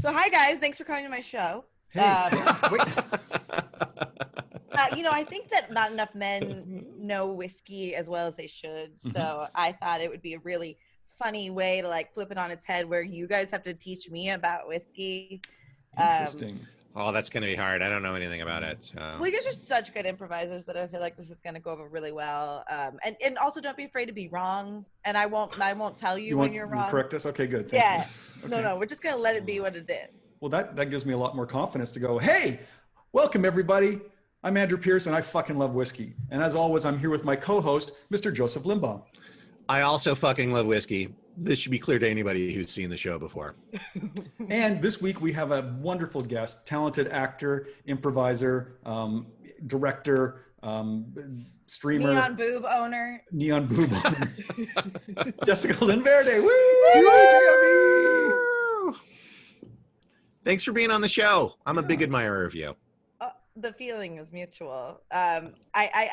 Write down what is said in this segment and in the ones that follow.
So hi guys, thanks for coming to my show. Hey, wait. I think that not enough men know whiskey as well as they should. So I thought it would be a really funny way to like flip it on its head, where you guys have to teach me about whiskey. Interesting. Oh, that's going to be hard. I don't know anything about it. So. Well, you guys are such good improvisers that I feel like this is going to go over really well. And also don't be afraid to be wrong. And I won't tell you when you're wrong. Correct us? Okay, good. Thank you. Okay. No, we're just going to let it be what it is. Well, that gives me a lot more confidence to go, hey, welcome everybody. I'm Andrew Pierce and I fucking love whiskey. And as always, I'm here with my co-host, Mr. Joseph Limbaugh. I also fucking love whiskey. This should be clear to anybody who's seen the show before. And this week we have a wonderful guest, talented actor, improviser, director, streamer. Neon boob owner. Jessica Linverde. Woo! Woo! Thanks for being on the show. I'm a big admirer of you. The feeling is mutual. I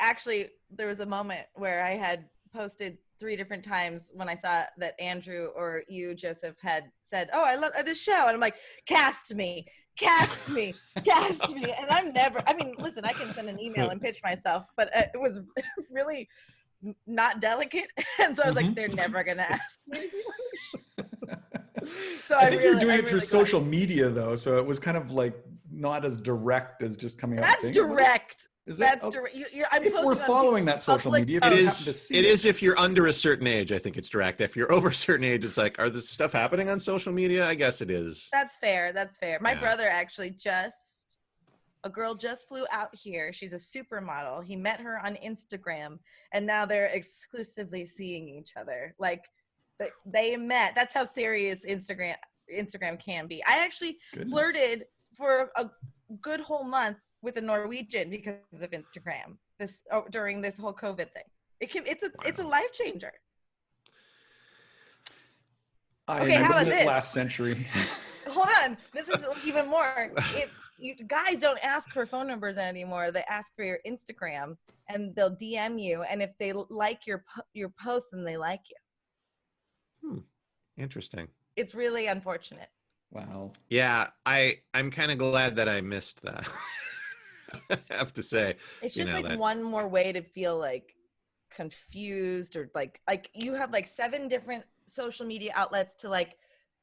actually, there was a moment where I had posted 3 different times when I saw that Andrew or you, Joseph, had said, "Oh, I love this show," and I'm like, "Cast me, cast me, cast me." And I'm never. I mean, listen, I can send an email and pitch myself, but it was really not delicate, and so I was like, "They're never gonna ask me." So I think you're doing it through social media, though, so it was kind of like not as direct as just coming out. That's direct. That's direct. If we're following that social media, it is if you're under a certain age, I think it's direct. If you're over a certain age, it's like, are this stuff happening on social media? I guess it is. That's fair. My brother actually a girl just flew out here. She's a supermodel. He met her on Instagram, and now they're exclusively seeing each other. Like, they met. That's how serious Instagram can be. I actually flirted for a good whole month with a Norwegian because of Instagram during this whole COVID thing. It's a life changer. Okay, how about this? Last century. Hold on, this is even more. If you guys don't ask for phone numbers anymore, they ask for your Instagram, and they'll DM you. And if they like your post, then they like you. Interesting. It's really unfortunate. Wow. Yeah, I'm kind of glad that I missed that. I have to say, it's just one more way to feel like confused, or like you have like 7 different social media outlets to like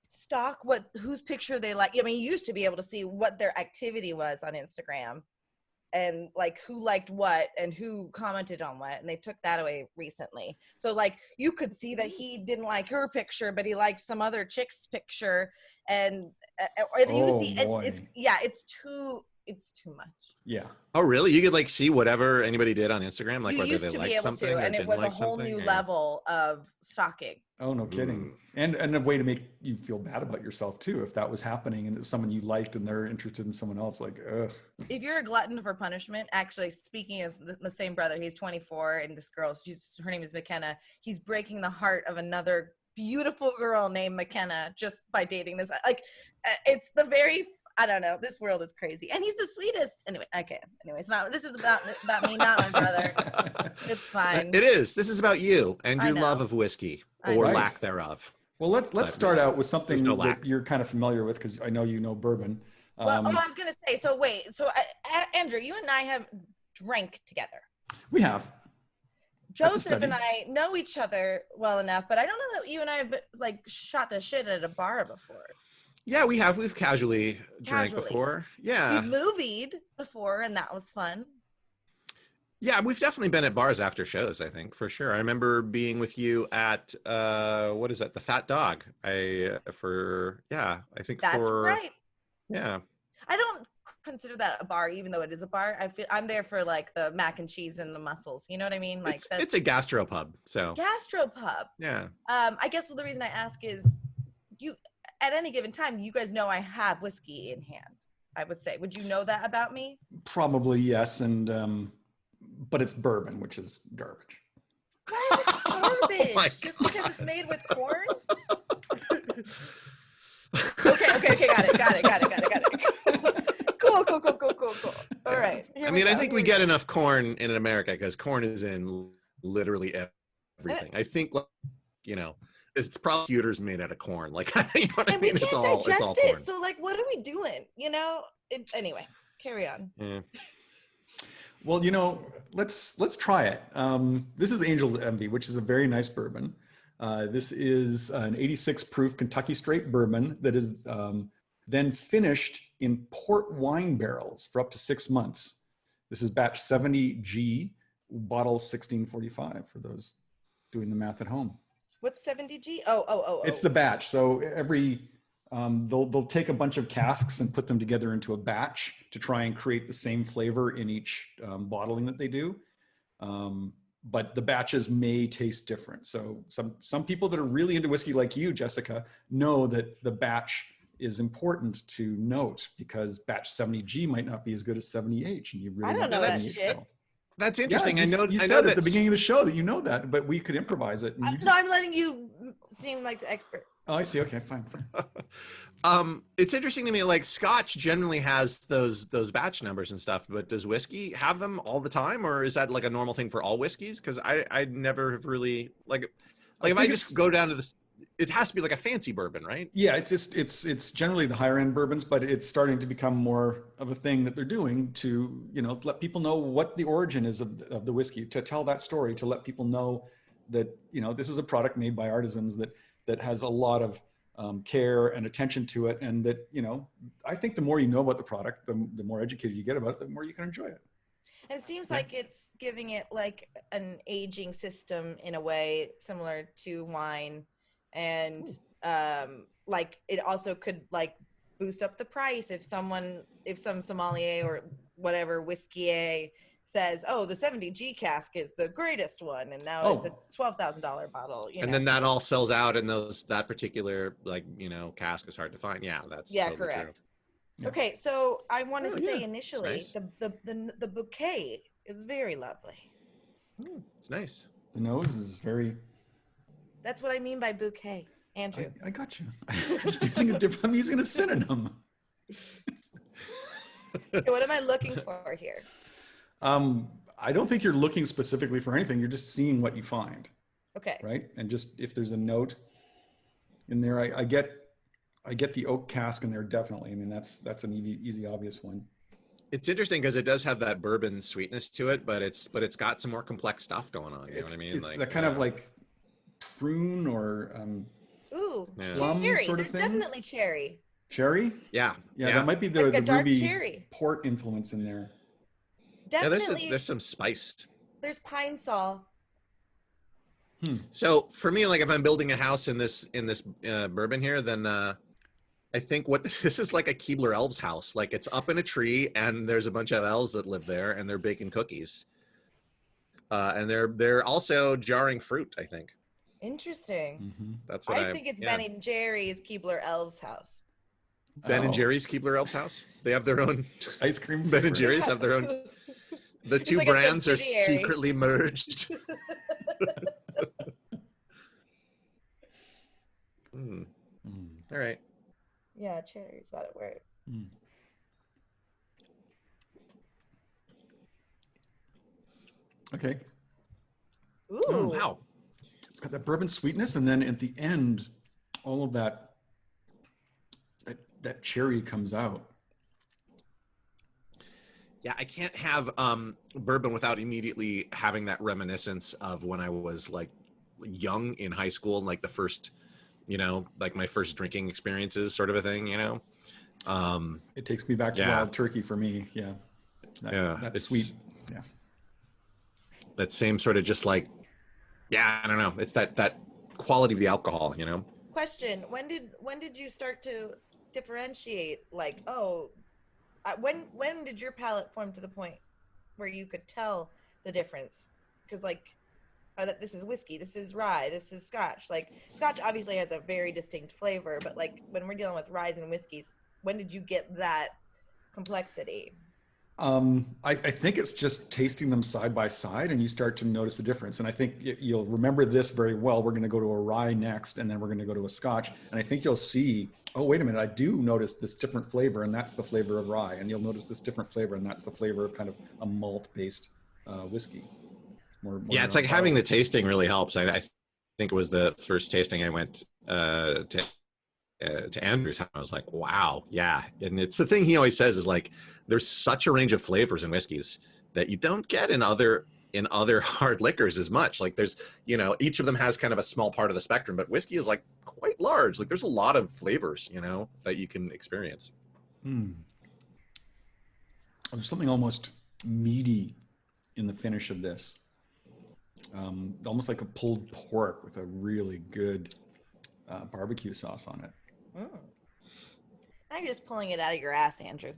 stalk whose picture they like. I mean, you used to be able to see what their activity was on Instagram and like who liked what and who commented on what, and they took that away recently. So like you could see that he didn't like her picture, but he liked some other chick's picture, and or you could see it's too much. Yeah. Oh, really? You could like see whatever anybody did on Instagram, like whether they liked something or and it didn't was like a whole something, new level of stalking. Oh, no kidding. And a way to make you feel bad about yourself too, if that was happening and it was someone you liked and they're interested in someone else, like, ugh. If you're a glutton for punishment, actually, speaking of the same brother, he's 24, and this girl, her name is McKenna. He's breaking the heart of another beautiful girl named McKenna just by dating this. Like, it's the very, I don't know. This world is crazy, and he's the sweetest. Anyway, okay. Anyway, it's not. This is about me, not my brother. It's fine. It is. This is about you and your love of whiskey or lack thereof. Well, let's start out with something that you're kind of familiar with, because I know you know bourbon. Well, I was gonna say. So wait. So Andrew, you and I have drank together. We have. Joseph and I know each other well enough, but I don't know that you and I have like shot the shit at a bar before. Yeah, we have. We've casually drank before. Yeah. We've movied before, and that was fun. Yeah, we've definitely been at bars after shows, I think, for sure. I remember being with you at, what is that? The Fat Dog. That's right. Yeah. I don't consider that a bar, even though it is a bar. I'm there for like the mac and cheese and the mussels. You know what I mean? Like it's a gastropub. So gastropub. Yeah. I guess the reason I ask is you, at any given time, you guys know I have whiskey in hand, I would say. Would you know that about me? Probably, yes. And, but it's bourbon, which is garbage. Why is it garbage? Oh just because it's made with corn? Okay. Got it. Cool. All right. I mean, I think we get enough corn in America because corn is in literally everything. I think, it's prosecutors made out of corn. Like, you know what I And we mean? can't It's all digest corn. it. So like, what are we doing? You know? Anyway, carry on. Yeah. Well, let's try it. This is Angel's Envy, which is a very nice bourbon. This is an 86 proof Kentucky straight bourbon that is then finished in port wine barrels for up to 6 months. This is batch 70G, bottle 1645 for those doing the math at home. What's 70G? Oh. It's the batch. So they'll take a bunch of casks and put them together into a batch to try and create the same flavor in each bottling that they do. But the batches may taste different. So some people that are really into whiskey like you, Jessica, know that the batch is important to note, because batch 70G might not be as good as 70H, and you really I don't want know that 70H shit. still. That's interesting. Yeah, I know said that at the beginning of the show that you know that, but we could improvise it. And you No, I'm letting you seem like the expert. Oh, I see. Okay, fine. It's interesting to me. Like, Scotch generally has those batch numbers and stuff, but does whiskey have them all the time, or is that like a normal thing for all whiskeys? Because I never have really like if I just go down to this, it has to be like a fancy bourbon, right? Yeah, it's generally the higher end bourbons, but it's starting to become more of a thing that they're doing to let people know what the origin is of the whiskey, to tell that story, to let people know that this is a product made by artisans that has a lot of care and attention to it, and that I think the more you know about the product, the more educated you get about it, the more you can enjoy it. And it seems like it's giving it like an aging system in a way similar to wine, and like it also could like boost up the price if some sommelier or whatever whiskey says, oh, the 70G cask is the greatest one, and now it's a $12,000 bottle. And then that all sells out, and that particular cask is hard to find. Yeah, that's totally correct. True. Yeah. Okay, so I want to say initially, nice. the bouquet is very lovely. It's nice. The nose is very. That's what I mean by bouquet, Andrew. I got you. I'm using a synonym. Okay, what am I looking for here? I don't think you're looking specifically for anything. You're just seeing what you find. Okay. Right, and just if there's a note in there, I get the oak cask in there, definitely. I mean, that's an easy obvious one. It's interesting because it does have that bourbon sweetness to it, but it's got some more complex stuff going on. You know what I mean? It's that kind of like prune or plum cherry. sort of thing. Definitely cherry. Cherry? Yeah. That might be the dark ruby cherry. port influence in there. Definitely. Yeah, there's some spice. There's pine sol. So for me, like if I'm building a house in this bourbon here, then I think this is like a Keebler Elves house. Like it's up in a tree, and there's a bunch of elves that live there, and they're baking cookies. And they're also jarring fruit, I think. Interesting. Mm-hmm. That's what I think it's Ben and Jerry's Keebler Elves house. Ben and Jerry's Keebler Elves house. They have their own ice cream. Ben and Jerry's have their own. The two like brands are secretly merged. All right. Yeah, cherry's about it word. Okay. Ooh. Oh, wow. It's got that bourbon sweetness, and then at the end, all of that cherry comes out. Yeah, I can't have bourbon without immediately having that reminiscence of when I was like young in high school, and like the first, like my first drinking experiences, sort of a thing. It takes me back to Wild Turkey for me. Yeah. That's sweet. Yeah. That same sort of just like, I don't know. It's that quality of the alcohol, Question: When did you start to differentiate? Like, when did your palate form to the point where you could tell the difference? Because like, this is whiskey, this is rye, this is Scotch. Like, Scotch obviously has a very distinct flavor, but like when we're dealing with ryes and whiskeys, when did you get that complexity? I think it's just tasting them side by side, and you start to notice the difference. And I think you'll remember this very well. We're going to go to a rye next, and then we're going to go to a Scotch. And I think you'll see, oh, wait a minute, I do notice this different flavor, and that's the flavor of rye. And you'll notice this different flavor, and that's the flavor of kind of a malt-based whiskey. More it's like having the tasting really helps. I think it was the first tasting I went to Andrew's house. I was like, wow, yeah. And it's the thing he always says is like, there's such a range of flavors in whiskeys that you don't get in other hard liquors as much. Like there's, you know, each of them has kind of a small part of the spectrum, but whiskey is like quite large. Like there's a lot of flavors, you know, that you can experience. There's something almost meaty in the finish of this. Almost like a pulled pork with a really good barbecue sauce on it. Now you're just pulling it out of your ass, Andrew.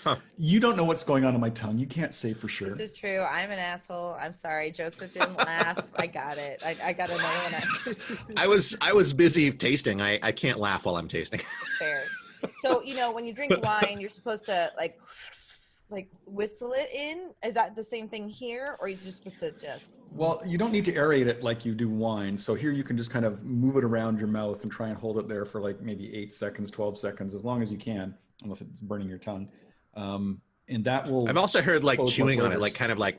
Huh. You don't know what's going on in my tongue. You can't say for sure. This is true. I'm an asshole. I'm sorry. Joseph didn't laugh. I got it. I got to know when I was busy tasting. I can't laugh while I'm tasting. fair. So, you know, when you drink wine, you're supposed to like whistle it in. Is that the same thing here, or are you just supposed to just? Well, you don't need to aerate it like you do wine. So here you can just kind of move it around your mouth and try and hold it there for like maybe 8 seconds, 12 seconds, as long as you can, unless it's burning your tongue. And that will. I've also heard like chewing on it, like kind of like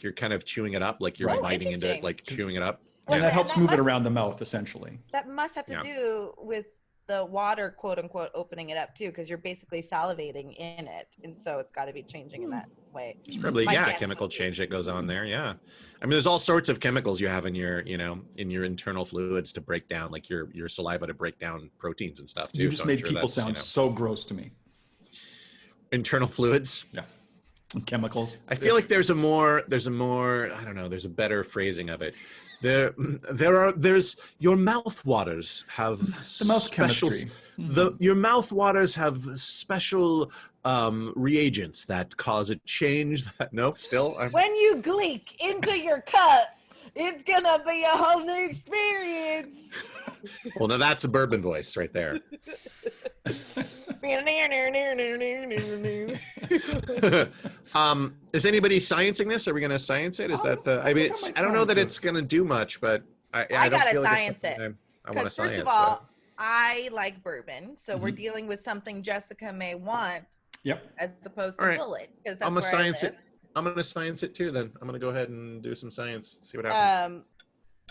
you're kind of chewing it up, like you're biting into it, like chewing it up. And that helps move it around the mouth, essentially. That must have to do with the water, quote unquote, opening it up too, because you're basically salivating in it, and so it's got to be changing in that way. There's probably chemical change that goes on there. Yeah, I mean, there's all sorts of chemicals you have in your, you know, in your internal fluids to break down, like your saliva to break down proteins and stuff too. You just made people sound so gross to me. Internal fluids. Yeah. And chemicals. I feel like there's a more, I don't know, there's a better phrasing of it. There's your mouth waters have the mouth special, chemistry. Your mouth waters have special reagents that cause a change that, When you gleek into your cut, it's gonna be a whole new experience. Well, now that's a bourbon voice right there. Is anybody sciencing this? Are we going to science it? Is that the? I mean, I don't know that it's going to do much, but I gotta science it. I want to science. First of all, I like bourbon, so we're dealing with something Jessica may want. Yep. As opposed to bullet, because that's I'm gonna where science I live. it. I'm going to science it too. Then I'm going to go ahead and do some science. See what happens.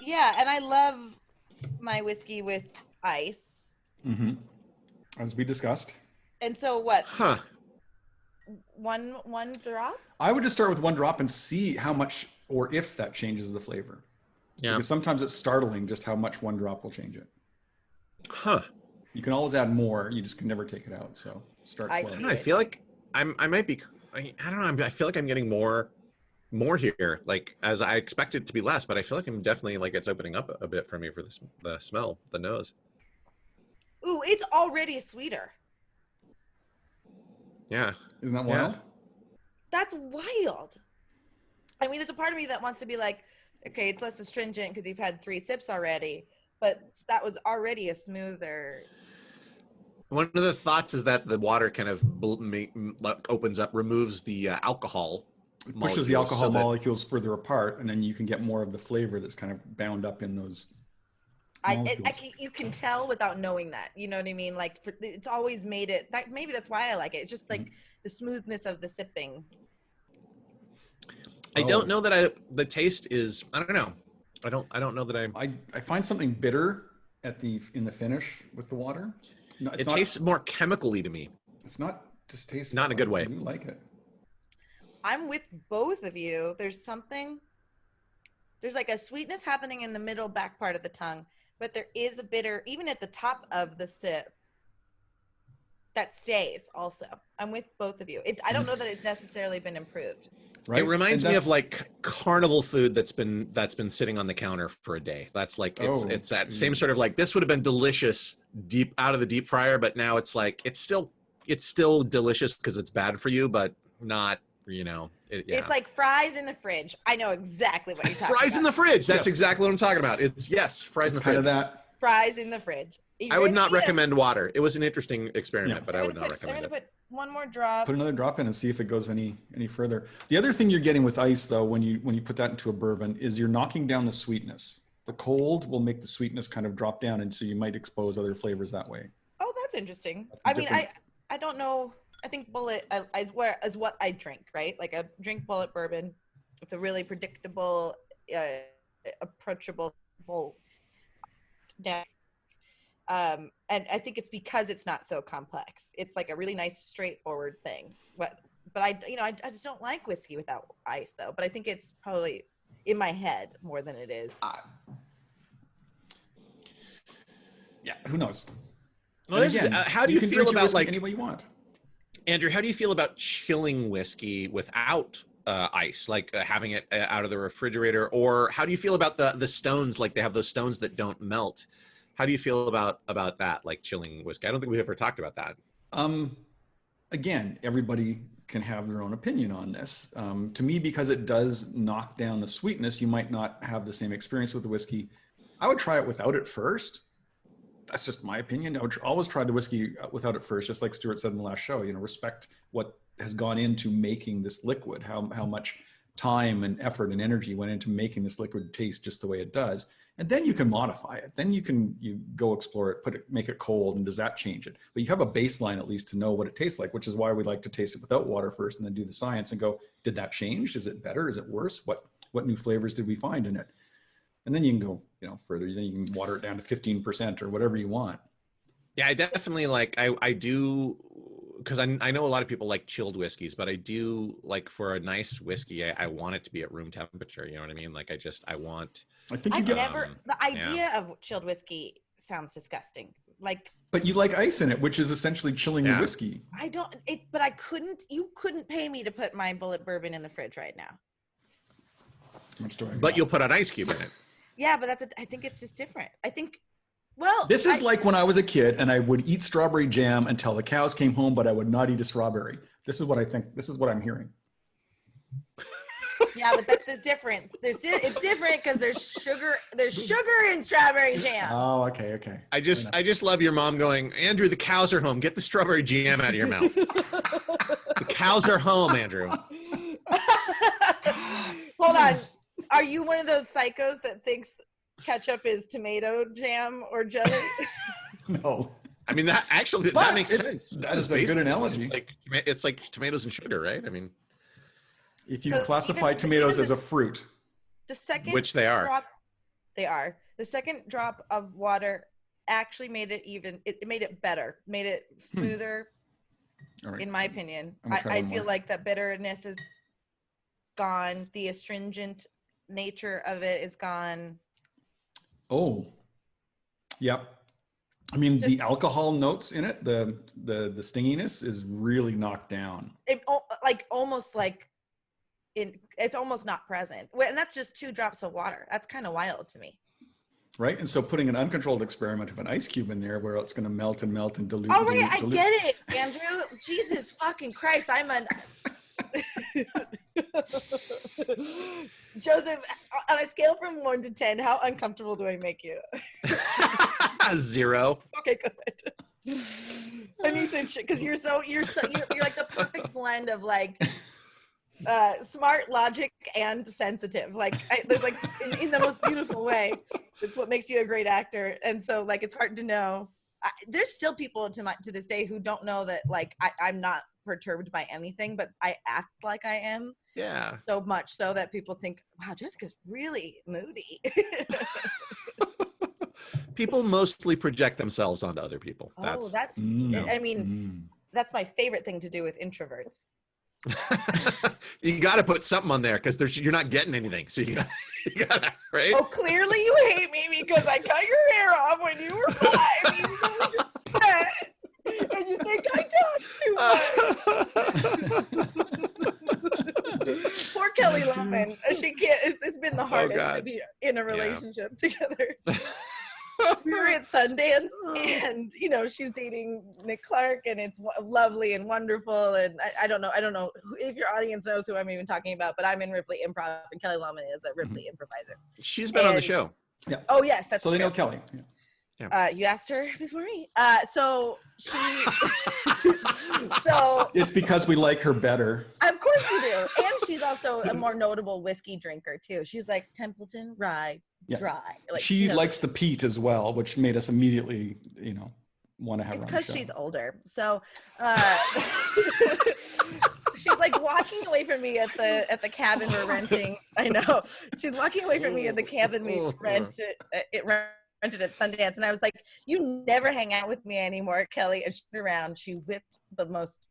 Yeah, and I love my whiskey with ice. As we discussed. And so what? One drop? I would just start with 1 drop and see how much or if that changes the flavor. Yeah. Because sometimes it's startling just how much 1 drop will change it. You can always add more. You just can never take it out. So start slow. I feel like I might be. I don't know. I feel like I'm getting more here. Like as I expect it to be less, but I feel like I'm definitely like it's opening up a bit for me for the smell, the nose. Ooh, it's already sweeter. Yeah. Isn't that wild? That's wild. I mean, there's a part of me that wants to be like, okay, it's less astringent because you've had 3 sips already, but that was already a smoother. One of the thoughts is that the water kind of opens up, removes the alcohol. It pushes the alcohol molecules further apart, and then you can get more of the flavor that's kind of bound up in those. You can tell without knowing that. You know what I mean? Like it's always made it. Maybe that's why I like it. It's just like the smoothness of the sipping. I don't know that the taste is. I don't know. I don't know that I find something bitter in the finish with the water. No, it tastes more chemically to me. It's not distasteful. Not in a good way. I do like it. I'm with both of you. There's like a sweetness happening in the middle back part of the tongue. But there is a bitter, even at the top of the sip, that stays also. I'm with both of you. I don't know that it's necessarily been improved. Right? It reminds me of like carnival food that's been sitting on the counter for a day. That's like, it's that same sort of like, this would have been delicious deep out of the deep fryer, but now it's like, it's still delicious because it's bad for you, but not, you know. It's like fries in the fridge. I know exactly what you're talking about. Fries in the fridge. That's exactly what I'm talking about. Fries in the fridge. Kind of that. Fries in the fridge. I would not recommend water. It was an interesting experiment, but I would not recommend it. I'm going to put 1 more drop. Put another drop in and see if it goes any further. The other thing you're getting with ice, though, when you put that into a bourbon, is you're knocking down the sweetness. The cold will make the sweetness kind of drop down, and so you might expose other flavors that way. Oh, that's interesting. I don't know. I think bullet is what I drink, right? Like I drink bullet bourbon. It's a really predictable, approachable deck. And I think it's because it's not so complex. It's like a really nice, straightforward thing. But I just don't like whiskey without ice, though. But I think it's probably in my head more than it is. Yeah, who knows? Well, again, how do you feel about like any way you want? Andrew, how do you feel about chilling whiskey without ice, like having it out of the refrigerator? Or how do you feel about the stones? Like they have those stones that don't melt. How do you feel about that, like chilling whiskey? I don't think we've ever talked about that. Again, everybody can have their own opinion on this. To me, because it does knock down the sweetness, you might not have the same experience with the whiskey. I would try it without it first. That's just my opinion. I would always try the whiskey without it first, just like Stuart said in the last show. Respect what has gone into making this liquid, how much time and effort and energy went into making this liquid taste just the way it does. And then you can modify it. Then you go explore it, make it cold, and does that change it? But you have a baseline at least to know what it tastes like, which is why we like to taste it without water first and then do the science and go, did that change? Is it better? Is it worse? What new flavors did we find in it? And then you can go, further. Then you can water it down to 15% or whatever you want. Yeah, I definitely I do, because I know a lot of people like chilled whiskeys, but I do like for a nice whiskey, I want it to be at room temperature. You know what I mean? Like I think the idea of chilled whiskey sounds disgusting. But you like ice in it, which is essentially chilling the whiskey. You couldn't pay me to put my bullet bourbon in the fridge right now. But you'll put an ice cube in it. Yeah, but I think it's just different. This is like when I was a kid and I would eat strawberry jam until the cows came home, but I would not eat a strawberry. This is what I think. This is what I'm hearing. Yeah, but that's different. It's different because there's sugar. There's sugar in strawberry jam. Oh, okay. I just love your mom going, Andrew, the cows are home. Get the strawberry jam out of your mouth. The cows are home, Andrew. Hold on. Are you one of those psychos that thinks ketchup is tomato jam or jelly? No. I mean, that makes sense. That is a good analogy. It's like tomatoes and sugar, right? I mean, if you classify tomatoes as a fruit, which they are. They are. The second drop of water actually made it it made it better, made it smoother. Right. In my opinion, I feel like that bitterness is gone. The astringent nature of it is gone. Oh, yep. I mean, the alcohol notes in it, the stinginess is really knocked down. It's almost not present. And that's just 2 drops of water. That's kind of wild to me. Right. And so putting an uncontrolled experiment of an ice cube in there where it's going to melt and dilute. Oh, right. I get it, Andrew. Jesus fucking Christ. Joseph, on a scale from 1 to 10, how uncomfortable do I make you? 0. Okay, good. I need to, because you're like the perfect blend of smart, logic, and sensitive. There's in the most beautiful way. It's what makes you a great actor. And so it's hard to know. There's still people to this day who don't know that I'm not perturbed by anything, but I act like I am. Yeah. So much so that people think, wow, Jessica's really moody. People mostly project themselves onto other people. That's my favorite thing to do with introverts. You got to put something on there because you're not getting anything. So you got right. Oh, clearly you hate me because I cut your hair off when you were 5. And you think I talk too much. Poor Kelly Loman. She can't. It's been the hardest to be in a relationship together. We were at Sundance, and she's dating Nick Clark, and it's lovely and wonderful. And I don't know if your audience knows who I'm even talking about, but I'm in Ripley Improv, and Kelly Loman is a Ripley improviser. She's been on the show. Yeah. Oh yes, that's so true. They know Kelly. Yeah. You asked her before me. So it's because we like her better. Of course you do. And she's also a more notable whiskey drinker too. She's like Templeton Rye Dry. She likes the peat as well, which made us immediately, want to have her on the show. Because she's older. So she's like walking away from me at the cabin we're renting. I know. She's walking away from me at the cabin we rented at Sundance, and I was like, "You never hang out with me anymore, Kelly." And she turned around, she whipped the most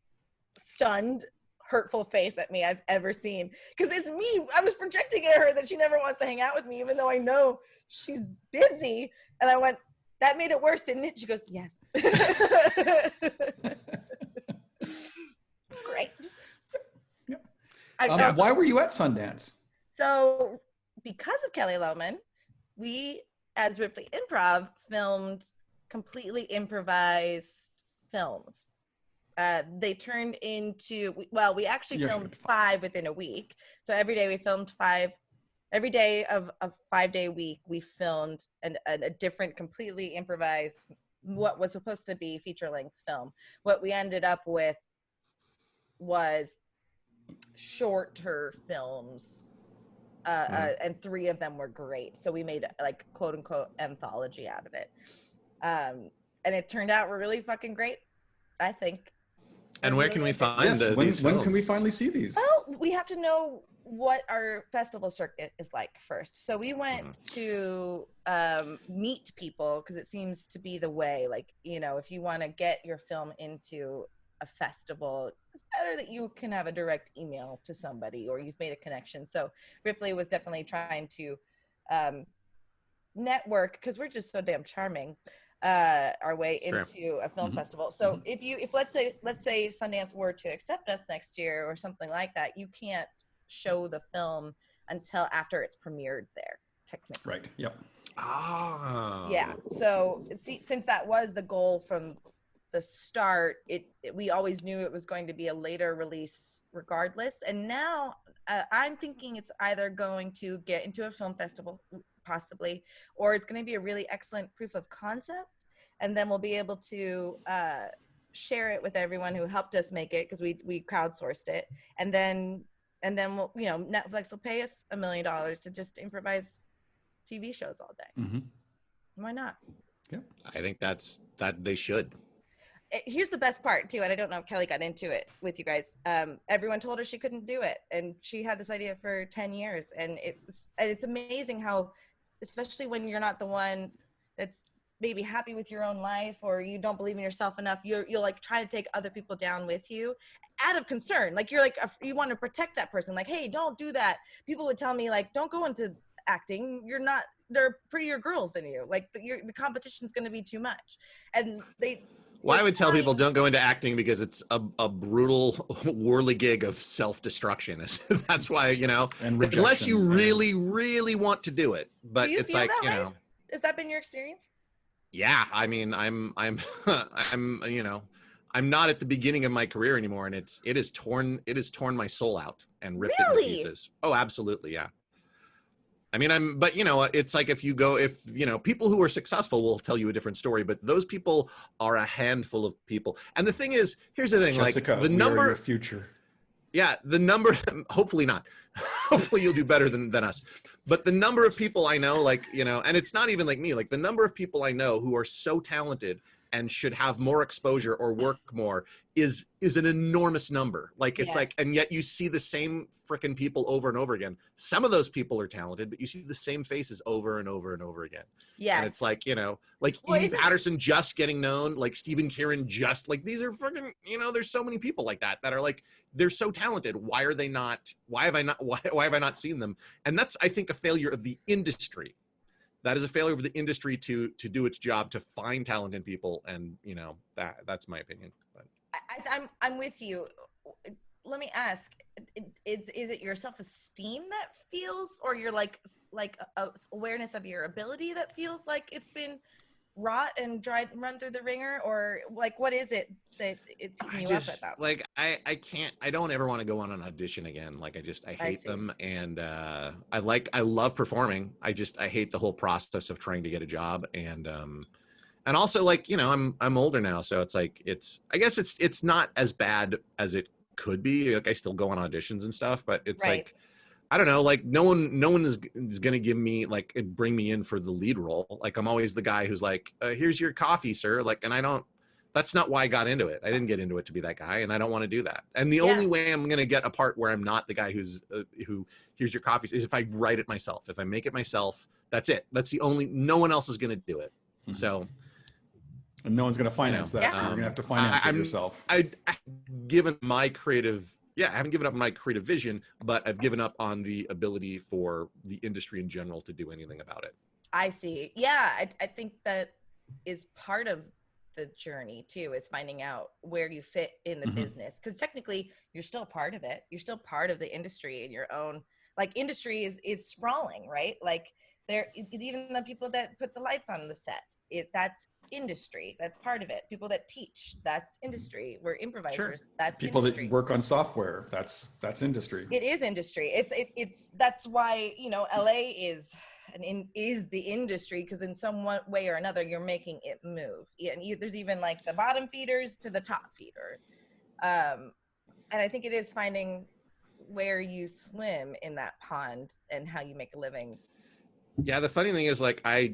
stunned, hurtful face at me I've ever seen, because it's me. I was projecting at her that she never wants to hang out with me, even though I know she's busy. And I went, "That made it worse, didn't it?" She goes, "Yes." Great. Yeah. Why were you at Sundance? So because of Kelly Lohman, we, as Ripley Improv, filmed completely improvised films. They turned into, well, we actually filmed 5 within a week. So every day we filmed 5. Every day of a 5-day week, we filmed a different, completely improvised, what was supposed to be feature-length film. What we ended up with was shorter films, and 3 of them were great. So we made like quote unquote anthology out of it, and it turned out really fucking great, I think. And where can we find these films? When can we finally see these? Well, we have to know what our festival circuit is like first. So we went to meet people, because it seems to be the way. Like, you know, if you want to get your film into a festival, it's better that you can have a direct email to somebody, or you've made a connection. So Ripley was definitely trying to network, because we're just so damn charming, our way into a film festival. So if let's say Sundance were to accept us next year or something like that, you can't show the film until after it's premiered there, technically. Right. Yep. Yeah. So since that was the goal from the start, we always knew it was going to be a later release regardless. And now I'm thinking it's either going to get into a film festival possibly, or it's going to be a really excellent proof of concept, and then we'll be able to share it with everyone who helped us make it, because we crowdsourced it, and then we'll, you know, Netflix will pay us $1 million to just improvise TV shows all day. Why not? Yeah, I think that they should. Here's the best part too, and I don't know if Kelly got into it with you guys. Everyone told her she couldn't do it, and she had this idea for 10 years, and it's amazing how, especially when you're not the one that's maybe happy with your own life, or you don't believe in yourself enough, you'll like try to take other people down with you out of concern. Like you're like, you want to protect that person. Like, hey, don't do that. People would tell me like, don't go into acting. There are prettier girls than you. Like the competition's going to be too much. And well, I would tell people don't go into acting, because it's a brutal whirligig of self-destruction. That's why, you know, unless you really, really want to do it. But it's like, you know, has that been your experience? Yeah, I mean, I'm you know, I'm not at the beginning of my career anymore, and it has torn my soul out and ripped it to pieces. Oh, absolutely, yeah. I mean, but you know, it's like if you know, people who are successful will tell you a different story, but those people are a handful of people. And the thing is, here's the thing, Jessica, like the number, we are your future. Yeah, the number, hopefully not. Hopefully you'll do better than us. But the number of people I know, like, you know, and it's not even like me, like the number of people I know who are so talented and should have more exposure or work more is an enormous number. Like, it's like, and yet you see the same freaking people over and over again. Some of those people are talented, but you see the same faces over and over and over again. Yeah. And it's like, you know, like Edie Patterson just getting known, like Stephen Kieran just, like, these are freaking, you know, there's so many people like that are like, they're so talented. Why are they not, why have I not seen them? And that's, I think, a failure of the industry. That is a failure of the industry to do its job to find talented people, and you know, that's my opinion. But I'm with you. Let me ask: is it your self-esteem that feels, or your like awareness of your ability that feels like it's been wrought and run through the ringer, or like what is it that it's keeping you up about? Like I don't ever want to go on an audition again. Like I hate them, and I love performing. I hate the whole process of trying to get a job, and also, like, you know, I'm older now, so it's like I guess it's not as bad as it could be. Like I still go on auditions and stuff, but it's like, I don't know, like no one is going to give me, like, bring me in for the lead role. Like I'm always the guy who's like, here's your coffee, sir. Like, and I don't that's not why I got into it. I didn't get into it to be that guy, and I don't want to do that. And the only way I'm going to get a part where I'm not the guy who's who here's your coffee is if I write it myself. If I make it myself, that's it. That's the only. No one else is going to do it. So. And no one's going to finance that, so you're going to have to finance it yourself. I've given my creative, I haven't given up my creative vision, but I've given up on the ability for the industry in general to do anything about it. I see. Yeah, I think that is part of the journey too, is finding out where you fit in the business, because technically you're still part of it. You're still part of the industry in your own, like, industry is sprawling, right? Like, there, even the people that put the lights on the set, that's industry. That's part of it. People that teach, that's industry. We're improvisers. Sure. That's people industry. That work on software. That's industry. It is industry. It's that's why, you know, LA is the industry, because in some way or another you're making it move. And there's even like the bottom feeders to the top feeders, and I think it is finding where you swim in that pond and how you make a living. Yeah, the funny thing is, like, I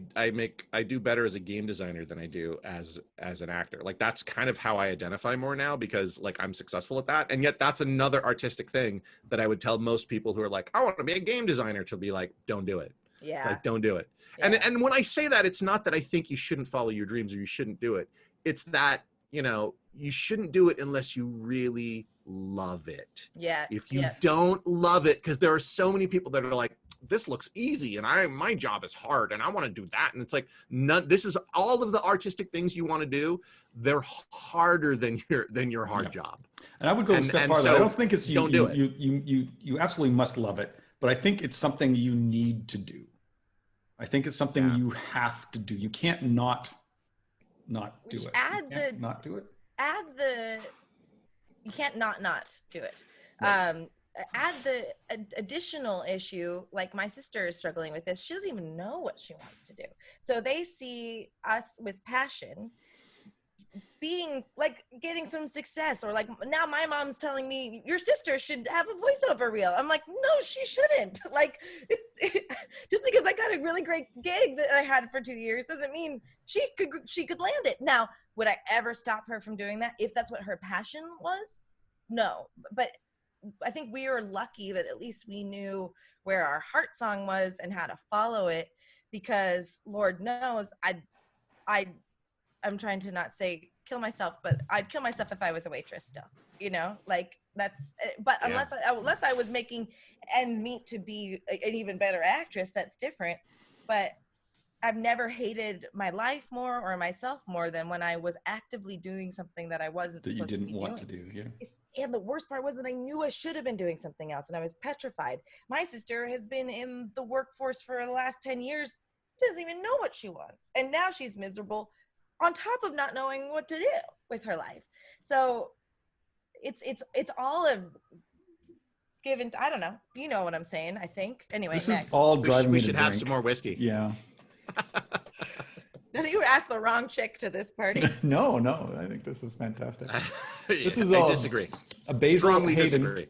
do better as a game designer than I do as an actor. Like, that's kind of how I identify more now, because, like, I'm successful at that. And yet that's another artistic thing that I would tell most people who are like, I want to be a game designer, to be like, don't do it. Yeah. Like, don't do it. Yeah. And when I say that, it's not that I think you shouldn't follow your dreams or you shouldn't do it. It's that, you know, you shouldn't do it unless you really love it. Yeah. If you don't love it, because there are so many people that are like, this looks easy and my job is hard and I want to do that. And it's like, this is all of the artistic things you want to do. They're harder than your hard job. And I would go a step farther. So I don't think it's don't do it. You absolutely must love it, but I think it's something you need to do. I think it's something you have to do. You can't not do it. Not do it. You can't not do it. Right. Add the additional issue, like my sister is struggling with this. She doesn't even know what she wants to do. So they see us with passion being like getting some success, or like now my mom's telling me your sister should have a voiceover reel. I'm like, no, she shouldn't. Like, just because I got a really great gig that I had for 2 years doesn't mean she could land it. Now, would I ever stop her from doing that if that's what her passion was? No, but I think we were lucky that at least we knew where our heart song was and how to follow it, because Lord knows I'm trying to not say kill myself, but I'd kill myself if I was a waitress still, you know, like that's, but unless I was making ends meet to be an even better actress, that's different. But I've never hated my life more or myself more than when I was actively doing something that I wasn't that supposed you didn't to be want doing. to do. Yeah. And the worst part was that I knew I should have been doing something else, and I was petrified. My sister has been in the workforce for the last 10 years, doesn't even know what she wants. And now she's miserable on top of not knowing what to do with her life. So it's all a given. I don't know. You know what I'm saying, I think. Anyway, this is all driving me to should have some more whiskey. Yeah. I think you asked the wrong chick to this party. No, I think this is fantastic. This is all. I disagree. A Basil Strongly Hayden, disagree.